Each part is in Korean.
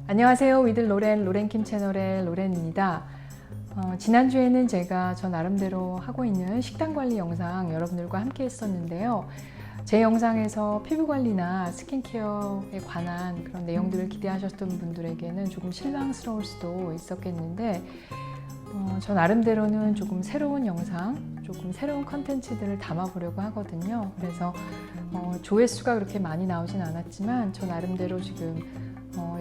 안녕하세요. 위들 로렌킴 채널의 로렌입니다. 지난주에는 제가 저 나름대로 하고 있는 식단 관리 영상 여러분들과 함께 했었는데요. 제 영상에서 피부 관리나 스킨케어에 관한 그런 내용들을 기대하셨던 분들에게는 조금 실망스러울 수도 있었겠는데 저 나름대로는 조금 새로운 영상, 조금 새로운 컨텐츠들을 담아보려고 하거든요. 그래서 조회수가 그렇게 많이 나오진 않았지만 저 나름대로 지금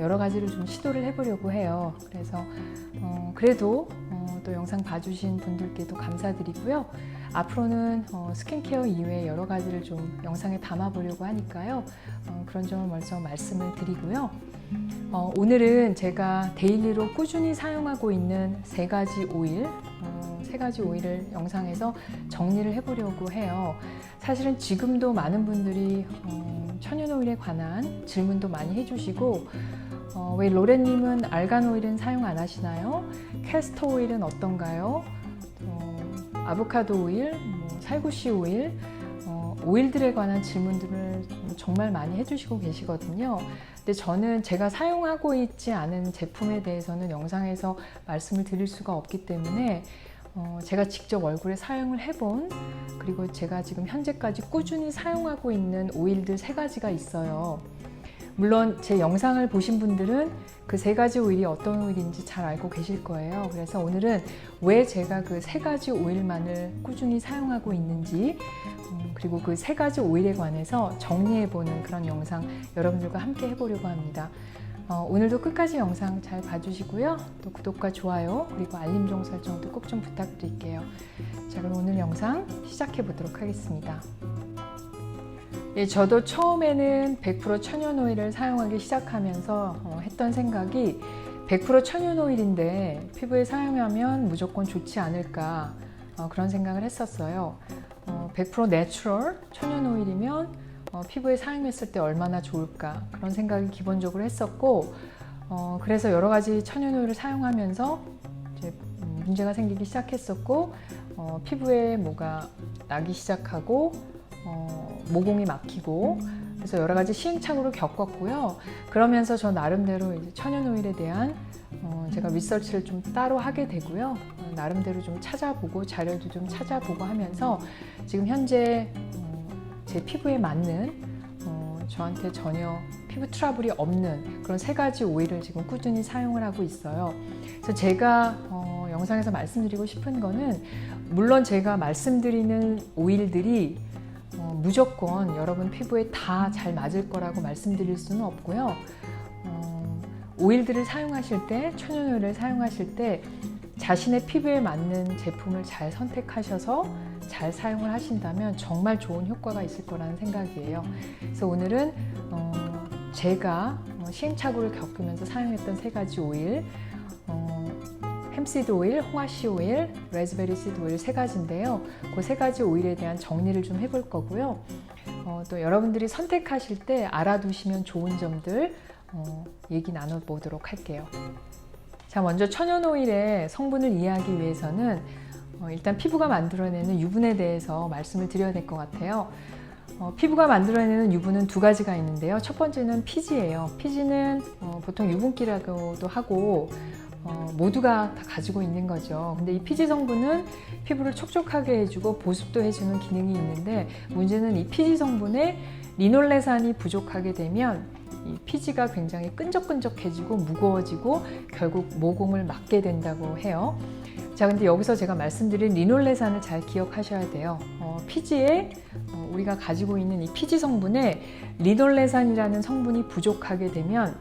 여러 가지를 좀 시도를 해보려고 해요. 그래서 그래도 또 영상 봐주신 분들께도 감사드리고요. 앞으로는 스킨케어 이외에 여러 가지를 좀 영상에 담아보려고 하니까요. 그런 점을 먼저 말씀을 드리고요. 오늘은 제가 데일리로 꾸준히 사용하고 있는 세 가지 오일을 영상에서 정리를 해보려고 해요. 사실은 지금도 많은 분들이 천연 오일에 관한 질문도 많이 해주시고 왜 로렌님은 알간 오일은 사용 안 하시나요? 캐스터 오일은 어떤가요? 아보카도 오일, 살구씨 오일, 오일들에 관한 질문들을 정말 많이 해주시고 계시거든요. 근데 저는 제가 사용하고 있지 않은 제품에 대해서는 영상에서 말씀을 드릴 수가 없기 때문에 제가 직접 얼굴에 사용을 해본, 그리고 제가 지금 현재까지 꾸준히 사용하고 있는 오일들 세 가지가 있어요. 물론 제 영상을 보신 분들은 그 세 가지 오일이 어떤 오일인지 잘 알고 계실 거예요. 그래서 오늘은 왜 제가 그 세 가지 오일만을 꾸준히 사용하고 있는지, 그리고 그 세 가지 오일에 관해서 정리해보는 그런 영상 여러분들과 함께 해보려고 합니다. 오늘도 끝까지 영상 잘 봐주시고요. 또 구독과 좋아요 그리고 알림종 설정도 꼭 좀 부탁드릴게요. 자, 그럼 오늘 영상 시작해 보도록 하겠습니다. 예, 저도 처음에는 100% 천연 오일을 사용하기 시작하면서 했던 생각이 100% 천연 오일인데 피부에 사용하면 무조건 좋지 않을까, 그런 생각을 했었어요. 100% 내추럴 천연 오일이면 피부에 사용했을 때 얼마나 좋을까, 그런 생각을 기본적으로 했었고, 그래서 여러 가지 천연 오일을 사용하면서 이제 문제가 생기기 시작했었고, 피부에 뭐가 나기 시작하고 모공이 막히고, 그래서 여러 가지 시행착오를 겪었고요. 그러면서 저 나름대로 이제 천연 오일에 대한 제가 리서치를 좀 따로 하게 되고요. 나름대로 좀 찾아보고 자료도 좀 찾아보고 하면서 지금 현재 제 피부에 맞는 저한테 전혀 피부 트러블이 없는 그런 세 가지 오일을 지금 꾸준히 사용을 하고 있어요. 그래서 제가 영상에서 말씀드리고 싶은 거는, 물론 제가 말씀드리는 오일들이 무조건 여러분 피부에 다 잘 맞을 거라고 말씀드릴 수는 없고요. 오일들을 사용하실 때, 천연 오일을 사용하실 때 자신의 피부에 맞는 제품을 잘 선택하셔서 잘 사용을 하신다면 정말 좋은 효과가 있을 거라는 생각이에요. 그래서 오늘은 제가 시행착오를 겪으면서 사용했던 세 가지 오일, 햄시드 오일, 홍화씨 오일, 레즈베리 시드 오일 세 가지인데요. 그 세 가지 오일에 대한 정리를 좀 해볼 거고요. 또 여러분들이 선택하실 때 알아두시면 좋은 점들 얘기 나눠보도록 할게요. 자, 먼저 천연 오일의 성분을 이해하기 위해서는 일단 피부가 만들어내는 유분에 대해서 말씀을 드려야 될 것 같아요. 피부가 만들어내는 유분은 두 가지가 있는데요. 첫 번째는 피지예요. 피지는 보통 유분기라고도 하고 모두가 다 가지고 있는 거죠. 근데 이 피지 성분은 피부를 촉촉하게 해주고 보습도 해주는 기능이 있는데, 문제는 이 피지 성분에 리놀레산이 부족하게 되면 이 피지가 굉장히 끈적끈적해지고 무거워지고 결국 모공을 막게 된다고 해요. 자, 근데 여기서 제가 말씀드린 리놀레산을 잘 기억하셔야 돼요. 피지에 우리가 가지고 있는 이 피지 성분에 리놀레산이라는 성분이 부족하게 되면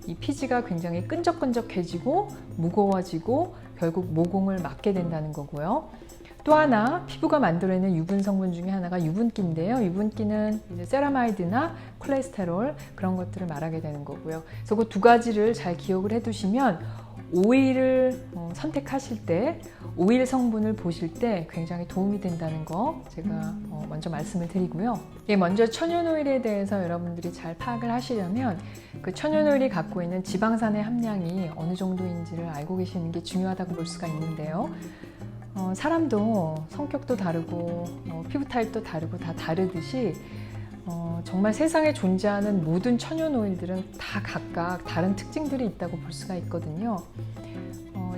이 피지가 굉장히 끈적끈적해지고 무거워지고 결국 모공을 막게 된다는 거고요. 또 하나, 피부가 만들어내는 유분 성분 중에 하나가 유분기인데요. 유분기는 이제 세라마이드나 콜레스테롤, 그런 것들을 말하게 되는 거고요. 그래서 그 두 가지를 잘 기억을 해두시면 오일을 선택하실 때, 오일 성분을 보실 때 굉장히 도움이 된다는 거 제가 먼저 말씀을 드리고요. 먼저 천연 오일에 대해서 여러분들이 잘 파악을 하시려면 그 천연 오일이 갖고 있는 지방산의 함량이 어느 정도인지를 알고 계시는 게 중요하다고 볼 수가 있는데요. 사람도 성격도 다르고 피부 타입도 다르고 다 다르듯이 정말 세상에 존재하는 모든 천연 오일들은 다 각각 다른 특징들이 있다고 볼 수가 있거든요.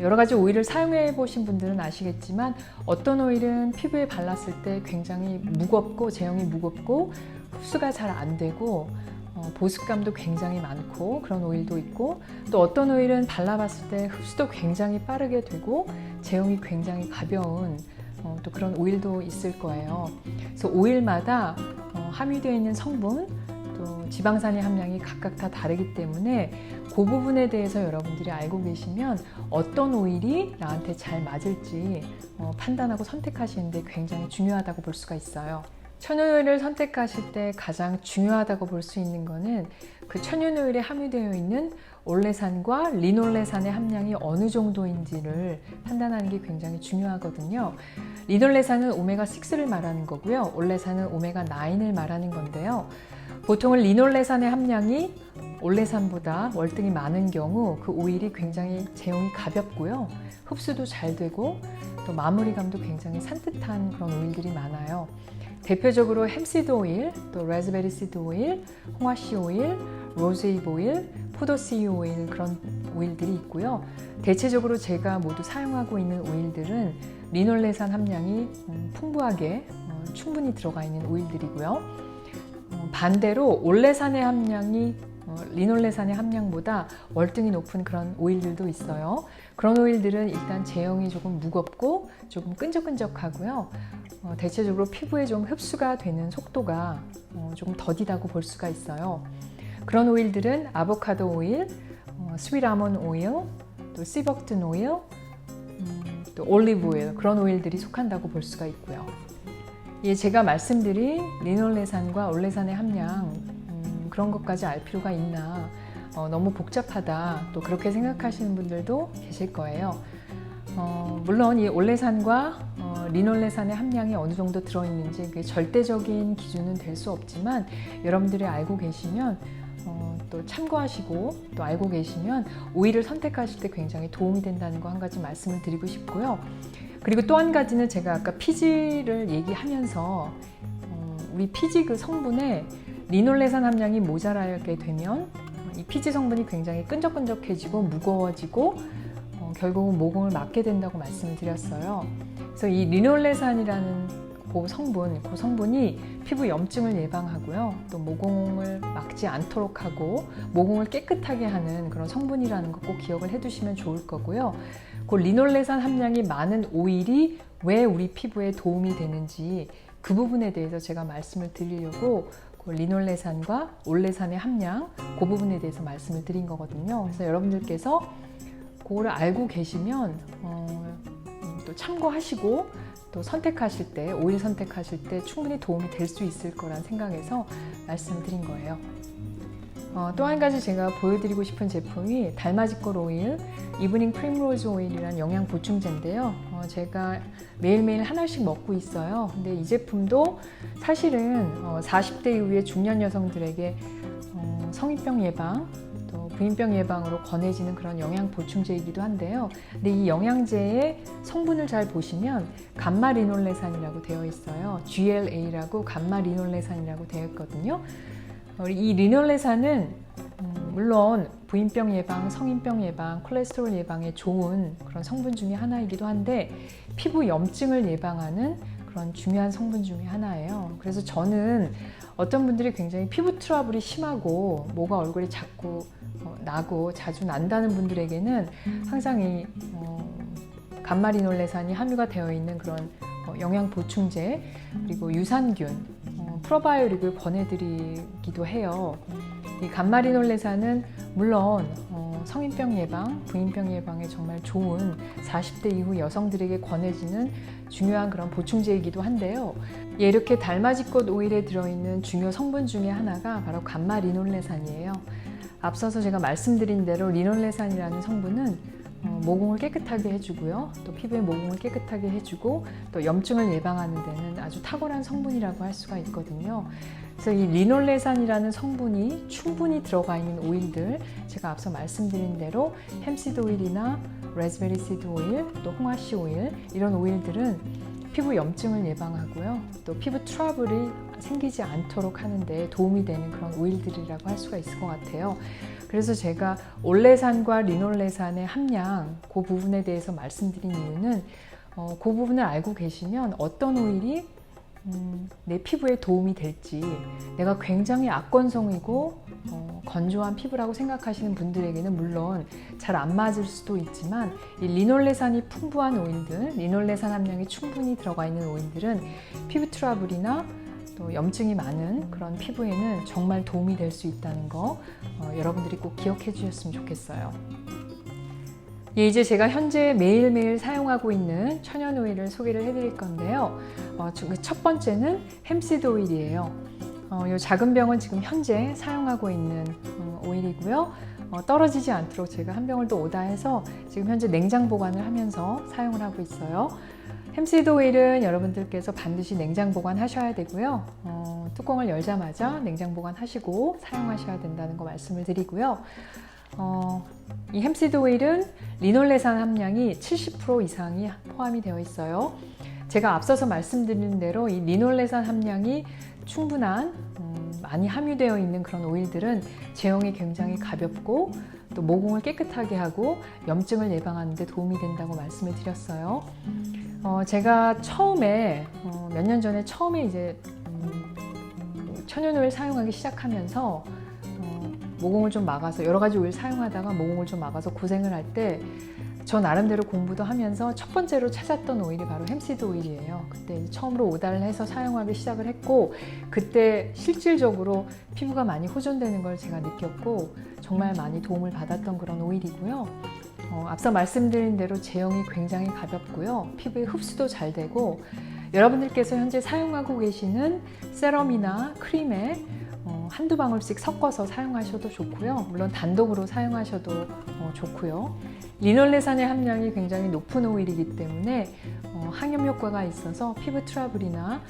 여러 가지 오일을 사용해 보신 분들은 아시겠지만 어떤 오일은 피부에 발랐을 때 굉장히 무겁고 제형이 무겁고 흡수가 잘 안 되고 보습감도 굉장히 많고 그런 오일도 있고, 또 어떤 오일은 발라봤을 때 흡수도 굉장히 빠르게 되고 제형이 굉장히 가벼운 또 그런 오일도 있을 거예요. 그래서 오일마다 함유되어 있는 성분 또 지방산의 함량이 각각 다 다르기 때문에 그 부분에 대해서 여러분들이 알고 계시면 어떤 오일이 나한테 잘 맞을지 판단하고 선택하시는데 굉장히 중요하다고 볼 수가 있어요. 천연오일을 선택하실 때 가장 중요하다고 볼 수 있는 거는 그 천연오일에 함유되어 있는 올레산과 리놀레산의 함량이 어느 정도인지를 판단하는 게 굉장히 중요하거든요. 리놀레산은 오메가6를 말하는 거고요. 올레산은 오메가9을 말하는 건데요. 보통은 리놀레산의 함량이 올레산보다 월등히 많은 경우 그 오일이 굉장히 제형이 가볍고요. 흡수도 잘 되고 또 마무리감도 굉장히 산뜻한 그런 오일들이 많아요. 대표적으로 햄시드 오일, 또 라즈베리 시드 오일, 홍화씨 오일, 로즈잎 오일, 포도씨유 오일, 그런 오일들이 있고요. 대체적으로 제가 모두 사용하고 있는 오일들은 리놀레산 함량이 풍부하게 충분히 들어가 있는 오일들이고요. 반대로 올레산의 함량이 리놀레산의 함량보다 월등히 높은 그런 오일들도 있어요. 그런 오일들은 일단 제형이 조금 무겁고 조금 끈적끈적하고요. 대체적으로 피부에 좀 흡수가 되는 속도가 조금 더디다고 볼 수가 있어요. 그런 오일들은 아보카도 오일, 스윗 아몬드 오일, 또 씨버튼 오일, 또 올리브 오일, 그런 오일들이 속한다고 볼 수가 있고요. 제가 말씀드린 리놀레산과 올레산의 함량, 그런 것까지 알 필요가 있나, 너무 복잡하다, 또 그렇게 생각하시는 분들도 계실 거예요. 물론 이 올레산과 리놀레산의 함량이 어느 정도 들어있는지 그게 절대적인 기준은 될 수 없지만 여러분들이 알고 계시면 또 참고하시고 또 알고 계시면 오일을 선택하실 때 굉장히 도움이 된다는 거 한 가지 말씀을 드리고 싶고요. 그리고 또 한 가지는 제가 아까 피지를 얘기하면서 우리 피지 그 성분에 리놀레산 함량이 모자라게 되면 이 피지 성분이 굉장히 끈적끈적해지고 무거워지고 결국은 모공을 막게 된다고 말씀을 드렸어요. 그래서 이 리놀레산이라는 그 성분이 피부 염증을 예방하고요. 또 모공을 막지 않도록 하고 모공을 깨끗하게 하는 그런 성분이라는 거 꼭 기억을 해두시면 좋을 거고요. 그 리놀레산 함량이 많은 오일이 왜 우리 피부에 도움이 되는지 그 부분에 대해서 제가 말씀을 드리려고 그 리놀레산과 올레산의 함량 그 부분에 대해서 말씀을 드린 거거든요. 그래서 여러분들께서 그거를 알고 계시면 또 참고하시고 또 선택하실 때, 오일 선택하실 때 충분히 도움이 될 수 있을 거란 생각에서 말씀을 드린 거예요. 또 한 가지 제가 보여드리고 싶은 제품이 달맞이꽃 오일, 이브닝 프림로즈 오일이라는 영양 보충제인데요. 제가 매일매일 하나씩 먹고 있어요. 근데 이 제품도 사실은 40대 이후의 중년 여성들에게 성인병 예방, 또 부인병 예방으로 권해지는 그런 영양 보충제이기도 한데요. 근데 이 영양제의 성분을 잘 보시면 감마리놀레산이라고 되어 있어요. GLA라고 감마리놀레산이라고 되어 있거든요. 이 리놀레산은 물론 부인병 예방, 성인병 예방, 콜레스테롤 예방에 좋은 그런 성분 중에 하나이기도 한데 피부 염증을 예방하는 그런 중요한 성분 중에 하나예요. 그래서 저는 어떤 분들이 굉장히 피부 트러블이 심하고 모가 얼굴이 자꾸 나고 자주 난다는 분들에게는 항상 이 감마리놀레산이 함유가 되어 있는 그런 영양 보충제 그리고 유산균, 프로바이오릭을 권해드리기도 해요. 이 감마리놀레산은 물론 성인병 예방, 부인병 예방에 정말 좋은 40대 이후 여성들에게 권해지는 중요한 그런 보충제이기도 한데요. 이렇게 달맞이꽃 오일에 들어있는 중요 성분 중에 하나가 바로 감마리놀레산이에요. 앞서서 제가 말씀드린 대로 리놀레산이라는 성분은 모공을 깨끗하게 해주고요. 또 피부의 모공을 깨끗하게 해주고 또 염증을 예방하는 데는 아주 탁월한 성분이라고 할 수가 있거든요. 그래서 이 리놀레산이라는 성분이 충분히 들어가 있는 오일들, 제가 앞서 말씀드린 대로 햄시드 오일이나 라즈베리 시드 오일, 또 홍화씨 오일, 이런 오일들은 피부 염증을 예방하고요. 또 피부 트러블이 생기지 않도록 하는데 도움이 되는 그런 오일들이라고 할 수가 있을 것 같아요. 그래서 제가 올레산과 리놀레산의 함량, 그 부분에 대해서 말씀드린 이유는 그 부분을 알고 계시면 어떤 오일이 내 피부에 도움이 될지, 내가 굉장히 악건성이고 건조한 피부라고 생각하시는 분들에게는 물론 잘 안 맞을 수도 있지만, 이 리놀레산이 풍부한 오일들, 리놀레산 함량이 충분히 들어가 있는 오일들은 피부 트러블이나 또 염증이 많은 그런 피부에는 정말 도움이 될 수 있다는 거 여러분들이 꼭 기억해 주셨으면 좋겠어요. 예, 이제 제가 현재 매일매일 사용하고 있는 천연 오일을 소개를 해드릴 건데요. 첫 번째는 햄시드 오일이에요. 이 작은 병은 지금 현재 사용하고 있는 오일이고요. 떨어지지 않도록 제가 한 병을 또 오다해서 지금 현재 냉장 보관을 하면서 사용을 하고 있어요. 햄시드 오일은 여러분들께서 반드시 냉장 보관하셔야 되고요. 뚜껑을 열자마자 냉장 보관하시고 사용하셔야 된다는 거 말씀을 드리고요. 이 햄시드 오일은 리놀레산 함량이 70% 이상이 포함이 되어 있어요. 제가 앞서서 말씀드린 대로 이 리놀레산 함량이 충분한 많이 함유되어 있는 그런 오일들은 제형이 굉장히 가볍고 또 모공을 깨끗하게 하고 염증을 예방하는 데 도움이 된다고 말씀을 드렸어요. 제가 처음에 몇 년 전에 이제 천연 오일 사용하기 시작하면서 모공을 좀 막아서 여러 가지 오일 사용하다가 모공을 좀 막아서 고생을 할 때 저 나름대로 공부도 하면서 첫 번째로 찾았던 오일이 바로 햄시드 오일이에요. 그때 처음으로 오달을 해서 사용하기 시작을 했고, 그때 실질적으로 피부가 많이 호전되는 걸 제가 느꼈고 정말 많이 도움을 받았던 그런 오일이고요. 앞서 말씀드린 대로 제형이 굉장히 가볍고요. 피부에 흡수도 잘 되고, 여러분들께서 현재 사용하고 계시는 세럼이나 크림에 한두 방울씩 섞어서 사용하셔도 좋고요. 물론 단독으로 사용하셔도 좋고요. 리놀레산의 함량이 굉장히 높은 오일이기 때문에 항염 효과가 있어서 피부 트러블이나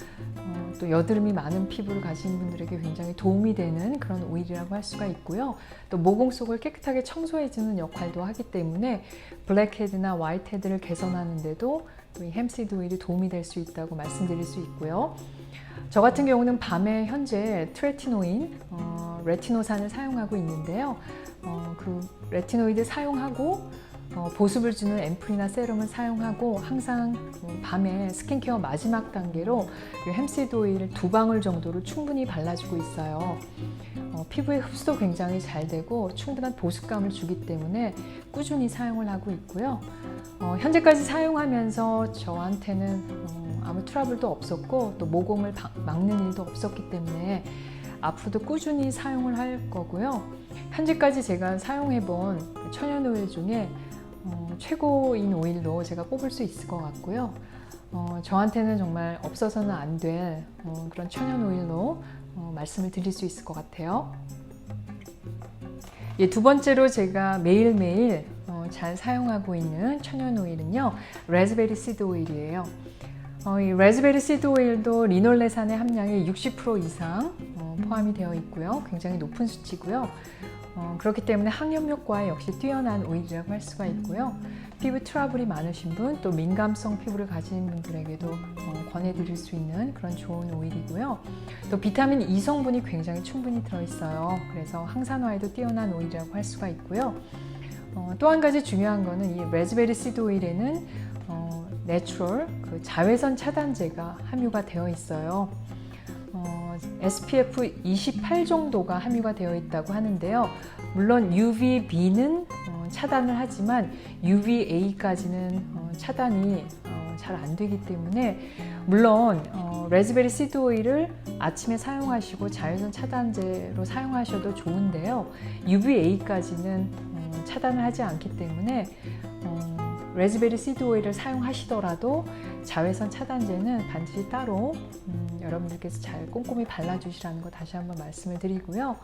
또 여드름이 많은 피부를 가진 분들에게 굉장히 도움이 되는 그런 오일이라고 할 수가 있고요. 또 모공 속을 깨끗하게 청소해주는 역할도 하기 때문에 블랙헤드나 화이트헤드를 개선하는 데도 또 이 햄시드 오일이 도움이 될 수 있다고 말씀드릴 수 있고요. 저 같은 경우는 밤에 현재 트레티노인, 레티노산을 사용하고 있는데요. 그 레티노이드 사용하고 보습을 주는 앰플이나 세럼을 사용하고 항상 밤에 스킨케어 마지막 단계로 햄시드 오일을 2방울 정도로 충분히 발라주고 있어요. 피부의 흡수도 굉장히 잘 되고 충분한 보습감을 주기 때문에 꾸준히 사용을 하고 있고요. 현재까지 사용하면서 저한테는 아무 트러블도 없었고 또 모공을 막는 일도 없었기 때문에 앞으로도 꾸준히 사용을 할 거고요. 현재까지 제가 사용해본 천연 오일 중에 최고인 오일로 제가 뽑을 수 있을 것 같고요. 저한테는 정말 없어서는 안 될 그런 천연 오일로 말씀을 드릴 수 있을 것 같아요. 예, 두 번째로 제가 매일매일 잘 사용하고 있는 천연 오일은요, 레즈베리 시드 오일이에요. 이 레즈베리 시드 오일도 리놀레산의 함량이 60% 이상 포함이 되어 있고요. 굉장히 높은 수치고요. 그렇기 때문에 항염 효과에 역시 뛰어난 오일이라고 할 수가 있고요. 피부 트러블이 많으신 분, 또 민감성 피부를 가진 분들에게도 권해드릴 수 있는 그런 좋은 오일이고요. 또 비타민 E 성분이 굉장히 충분히 들어있어요. 그래서 항산화에도 뛰어난 오일이라고 할 수가 있고요. 또 한 가지 중요한 거는 이 레즈베리 시드 오일에는 내추럴 자외선 차단제가 함유가 되어 있어요. SPF 28 정도가 함유가 되어 있다고 하는데요. 물론 UVB는 차단을 하지만 UVA까지는 차단이 잘 안 되기 때문에, 물론 레즈베리 시드 오일을 아침에 사용하시고 자외선 차단제로 사용하셔도 좋은데요. UVA까지는 차단을 하지 않기 때문에 레즈베리 시드 오일을 사용하시더라도 자외선 차단제는 반드시 따로 여러분들께서 잘 꼼꼼히 발라주시라는 거 다시 한번 말씀을 드리고요.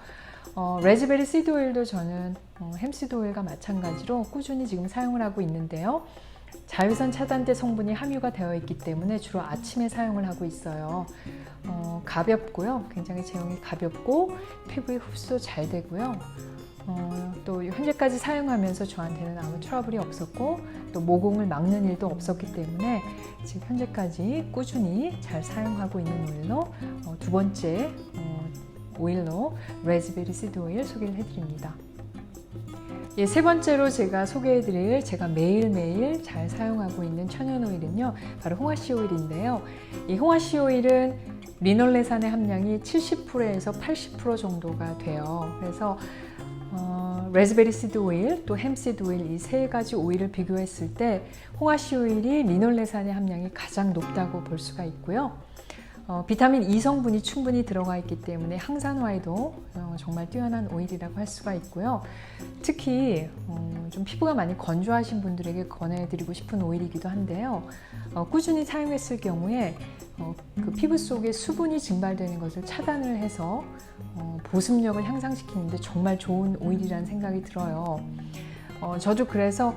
레즈베리 시드 오일도 저는 햄시드 오일과 마찬가지로 꾸준히 지금 사용을 하고 있는데요. 자외선 차단제 성분이 함유가 되어 있기 때문에 주로 아침에 사용을 하고 있어요. 가볍고요. 굉장히 제형이 가볍고 피부에 흡수도 잘 되고요. 또 현재까지 사용하면서 저한테는 아무 트러블이 없었고 또 모공을 막는 일도 없었기 때문에 지금 현재까지 꾸준히 잘 사용하고 있는 오일로 두 번째 오일로 레즈베리 씨드 오일 소개를 해드립니다. 예, 세 번째로 제가 소개해드릴 제가 매일매일 잘 사용하고 있는 천연 오일은요, 바로 홍화씨 오일인데요. 이 홍화씨 오일은 리놀레산의 함량이 70%에서 80% 정도가 돼요. 그래서 레즈베리 씨드 오일, 또 햄씨드 오일 이 세 가지 오일을 비교했을 때 홍화씨 오일이 리놀레산의 함량이 가장 높다고 볼 수가 있고요. 비타민 E 성분이 충분히 들어가 있기 때문에 항산화에도 정말 뛰어난 오일이라고 할 수가 있고요. 특히 좀 피부가 많이 건조하신 분들에게 권해드리고 싶은 오일이기도 한데요. 꾸준히 사용했을 경우에 그 피부 속에 수분이 증발되는 것을 차단을 해서 보습력을 향상시키는데 정말 좋은 오일이라는 생각이 들어요. 저도 그래서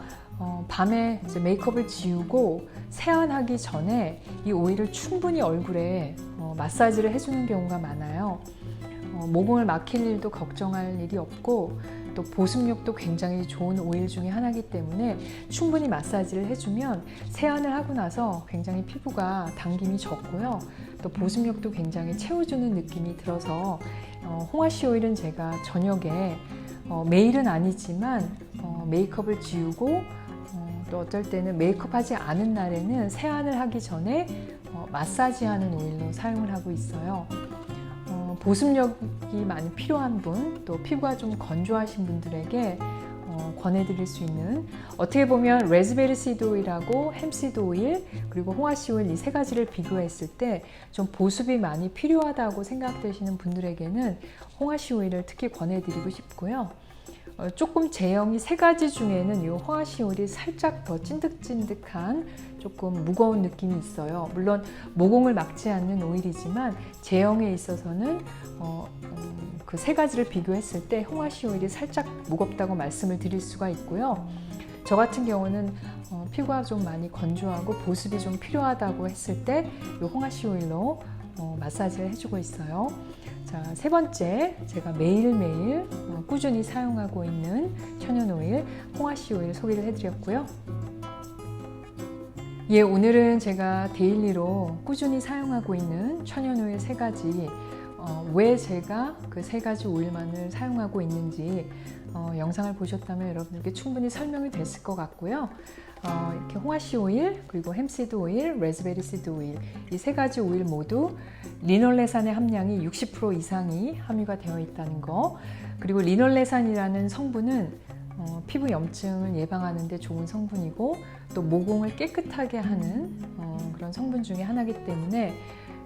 밤에 이제 메이크업을 지우고 세안하기 전에 이 오일을 충분히 얼굴에 마사지를 해주는 경우가 많아요. 모공을 막힐 일도 걱정할 일이 없고 또 보습력도 굉장히 좋은 오일 중에 하나이기 때문에 충분히 마사지를 해주면 세안을 하고 나서 굉장히 피부가 당김이 적고요. 또 보습력도 굉장히 채워주는 느낌이 들어서 홍화씨 오일은 제가 저녁에 매일은 아니지만 메이크업을 지우고 또 어떨 때는 메이크업 하지 않은 날에는 세안을 하기 전에 마사지하는 오일로 사용을 하고 있어요. 보습력이 많이 필요한 분, 또 피부가 좀 건조하신 분들에게 권해드릴 수 있는, 어떻게 보면 레즈베리 씨드 오일하고 햄씨드 오일 그리고 홍화씨 오일 이 세 가지를 비교했을 때 좀 보습이 많이 필요하다고 생각되시는 분들에게는 홍화씨 오일을 특히 권해드리고 싶고요. 조금 제형이 세 가지 중에는 이 홍화씨 오일이 살짝 더 찐득찐득한 조금 무거운 느낌이 있어요. 물론 모공을 막지 않는 오일이지만 제형에 있어서는 그 세 가지를 비교했을 때 홍화씨 오일이 살짝 무겁다고 말씀을 드릴 수가 있고요. 저 같은 경우는 피부가 좀 많이 건조하고 보습이 좀 필요하다고 했을 때 이 홍화씨 오일로 마사지를 해주고 있어요. 자, 세 번째, 제가 매일매일 꾸준히 사용하고 있는 천연 오일, 홍화씨 오일 소개를 해드렸고요. 예, 오늘은 제가 데일리로 꾸준히 사용하고 있는 천연 오일 세 가지, 왜 제가 그 세 가지 오일만을 사용하고 있는지 영상을 보셨다면 여러분들께 충분히 설명이 됐을 것 같고요. 이렇게 홍화씨 오일, 그리고 햄씨드 오일, 레즈베리 씨드 오일 이 세 가지 오일 모두 리놀레산의 함량이 60% 이상이 함유가 되어 있다는 거, 그리고 리놀레산이라는 성분은 피부 염증을 예방하는 데 좋은 성분이고 또 모공을 깨끗하게 하는 그런 성분 중에 하나이기 때문에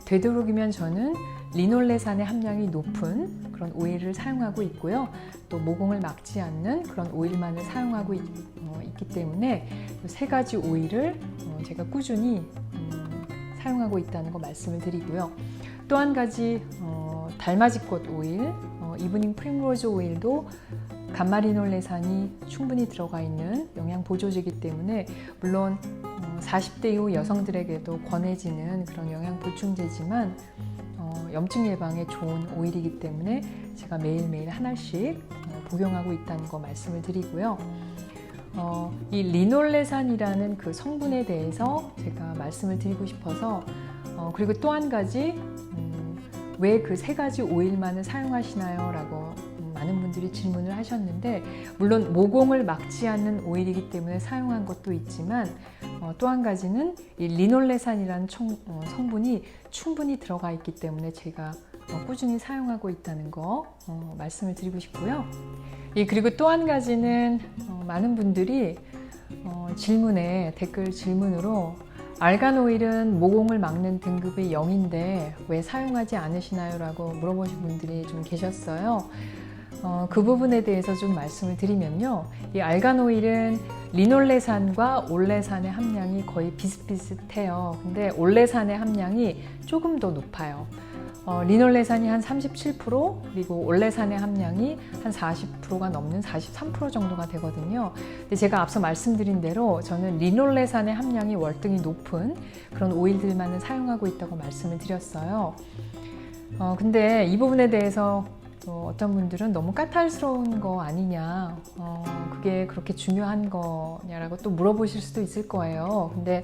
되도록이면 저는 리놀레산의 함량이 높은 그런 오일을 사용하고 있고요. 또 모공을 막지 않는 그런 오일만을 사용하고 있기 때문에 세 가지 오일을 제가 꾸준히 사용하고 있다는 거 말씀을 드리고요. 또 한 가지 달맞이꽃 오일, 이브닝 프림로즈 오일도 감마리놀레산이 충분히 들어가 있는 영양 보조제이기 때문에 물론 40대 이후 여성들에게도 권해지는 그런 영양 보충제지만 염증 예방에 좋은 오일이기 때문에 제가 매일매일 하나씩 복용하고 있다는 거 말씀을 드리고요. 이 리놀레산이라는 그 성분에 대해서 제가 말씀을 드리고 싶어서 그리고 또 한 가지 왜 그 세 가지 오일만을 사용하시나요? 라고 많은 분들이 질문을 하셨는데 물론 모공을 막지 않는 오일이기 때문에 사용한 것도 있지만 또 한 가지는 이 리놀레산이라는 성분이 충분히 들어가 있기 때문에 제가 꾸준히 사용하고 있다는 거 말씀을 드리고 싶고요. 그리고 또 한 가지는 많은 분들이 질문에 댓글 질문으로 알간 오일은 모공을 막는 등급이 0인데 왜 사용하지 않으시나요? 라고 물어보신 분들이 좀 계셨어요. 그 부분에 대해서 좀 말씀을 드리면요. 이 알간 오일은 리놀레산과 올레산의 함량이 거의 비슷비슷해요. 근데 올레산의 함량이 조금 더 높아요. 리놀레산이 한 37%, 그리고 올레산의 함량이 한 40%가 넘는 43% 정도가 되거든요. 근데 제가 앞서 말씀드린 대로 저는 리놀레산의 함량이 월등히 높은 그런 오일들만을 사용하고 있다고 말씀을 드렸어요. 근데 이 부분에 대해서 또 어떤 분들은 너무 까탈스러운 거 아니냐, 그게 그렇게 중요한 거냐라고 또 물어보실 수도 있을 거예요. 근데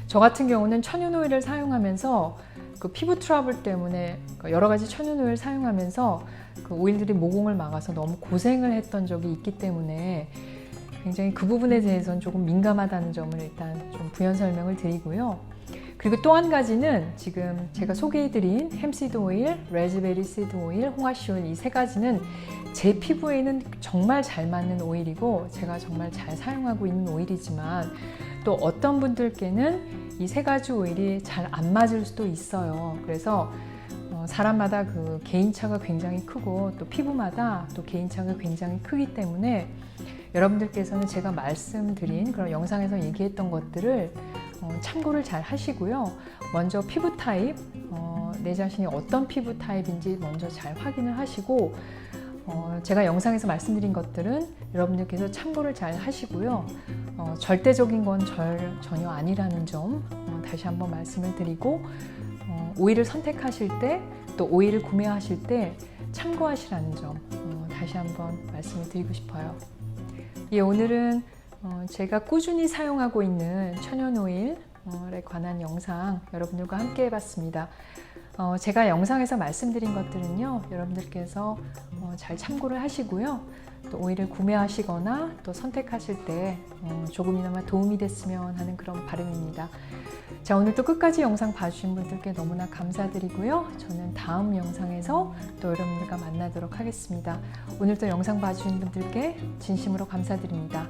저 같은 경우는 천연 오일을 사용하면서 그 피부 트러블 때문에 여러 가지 천연 오일 사용하면서 그 오일들이 모공을 막아서 너무 고생을 했던 적이 있기 때문에 굉장히 그 부분에 대해서는 조금 민감하다는 점을 일단 좀 부연 설명을 드리고요. 그리고 또 한 가지는 지금 제가 소개해드린 햄시드 오일, 레즈베리 시드 오일, 홍화씨 오일 이 세 가지는 제 피부에는 정말 잘 맞는 오일이고 제가 정말 잘 사용하고 있는 오일이지만 또 어떤 분들께는 이 세 가지 오일이 잘 안 맞을 수도 있어요. 그래서 사람마다 그 개인차가 굉장히 크고 또 피부마다 또 개인차가 굉장히 크기 때문에 여러분들께서는 제가 말씀드린 그런 영상에서 얘기했던 것들을 참고를 잘 하시고요. 먼저 피부 타입, 내 자신이 어떤 피부 타입인지 먼저 잘 확인을 하시고 제가 영상에서 말씀드린 것들은 여러분들께서 참고를 잘 하시고요. 절대적인 건 전혀 아니라는 점 다시 한번 말씀을 드리고 오일을 선택하실 때 또 오일을 구매하실 때 참고하시라는 점 다시 한번 말씀을 드리고 싶어요. 예, 오늘은 제가 꾸준히 사용하고 있는 천연 오일에 관한 영상 여러분들과 함께 해봤습니다. 제가 영상에서 말씀드린 것들은요, 여러분들께서 잘 참고를 하시고요. 또 오일을 구매하시거나 또 선택하실 때 조금이나마 도움이 됐으면 하는 그런 바람입니다. 자, 오늘도 끝까지 영상 봐주신 분들께 너무나 감사드리고요. 저는 다음 영상에서 또 여러분들과 만나도록 하겠습니다. 오늘도 영상 봐주신 분들께 진심으로 감사드립니다.